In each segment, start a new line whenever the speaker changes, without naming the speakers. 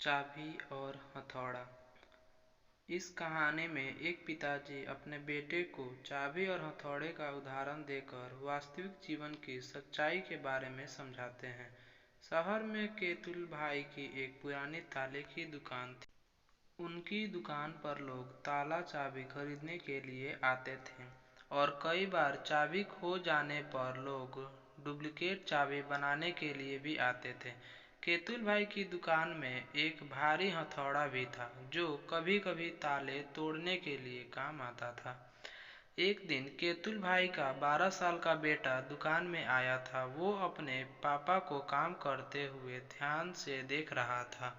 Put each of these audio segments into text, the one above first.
चाबी और हथौड़ा। इस कहानी में एक पिताजी अपने बेटे को चाबी और हथौड़े का उदाहरण देकर वास्तविक जीवन की सच्चाई के बारे में समझाते हैं। शहर में केतुल भाई की एक पुरानी ताले की दुकान थी। उनकी दुकान पर लोग ताला चाबी खरीदने के लिए आते थे और कई बार चाबी खो जाने पर लोग डुप्लीकेट चाबी बनाने के लिए भी आते थे। केतुल भाई की दुकान में एक भारी हथौड़ा भी था जो कभी कभी ताले तोड़ने के लिए काम आता था। एक दिन केतुल भाई का 12 साल का बेटा दुकान में आया था। वो अपने पापा को काम करते हुए ध्यान से देख रहा था।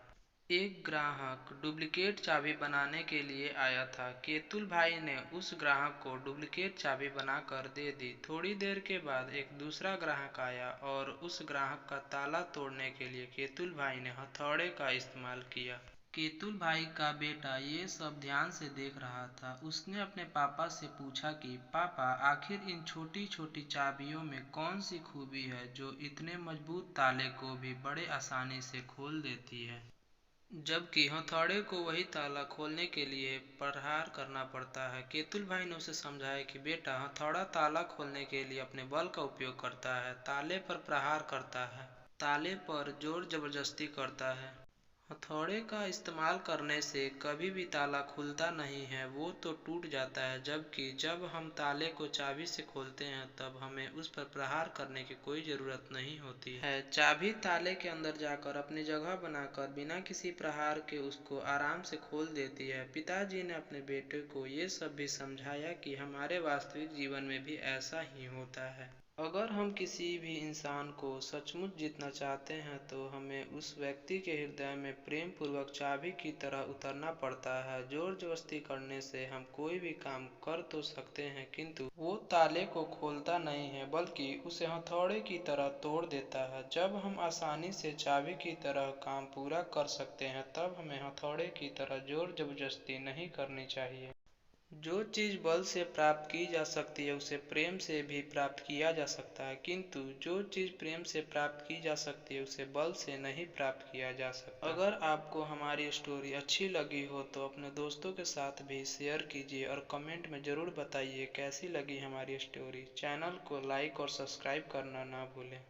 एक ग्राहक डुप्लीकेट चाबी बनाने के लिए आया था। केतुल भाई ने उस ग्राहक को डुप्लीकेट चाबी बनाकर दे दी। थोड़ी देर के बाद एक दूसरा ग्राहक आया और उस ग्राहक का ताला तोड़ने के लिए केतुल भाई ने हथौड़े का इस्तेमाल किया। केतुल भाई का बेटा ये सब ध्यान से देख रहा था। उसने अपने पापा से पूछा कि पापा, आखिर इन छोटी छोटी चाबियों में कौन सी खूबी है जो इतने मजबूत ताले को भी बड़े आसानी से खोल देती है, जबकि हथौड़े को वही ताला खोलने के लिए प्रहार करना पड़ता है। केतुल भाई ने उसे समझाया कि बेटा, हथौड़ा ताला खोलने के लिए अपने बल का उपयोग करता है, ताले पर प्रहार करता है, ताले पर जोर जबरदस्ती करता है। हथौड़े का इस्तेमाल करने से कभी भी ताला खुलता नहीं है, वो तो टूट जाता है, जबकि जब हम ताले को चाबी से खोलते हैं तब हमें उस पर प्रहार करने की कोई ज़रूरत नहीं होती है। चाबी ताले के अंदर जाकर अपनी जगह बनाकर बिना किसी प्रहार के उसको आराम से खोल देती है। पिताजी ने अपने बेटे को ये सब भी समझाया कि हमारे वास्तविक जीवन में भी ऐसा ही होता है। अगर हम किसी भी इंसान को सचमुच जीतना चाहते हैं तो हमें उस व्यक्ति के हृदय में प्रेम पूर्वक चाबी की तरह उतरना पड़ता है। जोर जबरदस्ती करने से हम कोई भी काम कर तो सकते हैं, किंतु वो ताले को खोलता नहीं है बल्कि उसे हथौड़े की तरह तोड़ देता है। जब हम आसानी से चाबी की तरह काम पूरा कर सकते हैं तब हमें हथौड़े की तरह जोर जबरदस्ती नहीं करनी चाहिए। जो चीज़ बल से प्राप्त की जा सकती है उसे प्रेम से भी प्राप्त किया जा सकता है, किंतु जो चीज़ प्रेम से प्राप्त की जा सकती है उसे बल से नहीं प्राप्त किया जा सकता। अगर आपको हमारी स्टोरी अच्छी लगी हो तो अपने दोस्तों के साथ भी शेयर कीजिए और कमेंट में ज़रूर बताइए कैसी लगी हमारी स्टोरी। चैनल को लाइक और सब्सक्राइब करना ना भूलें।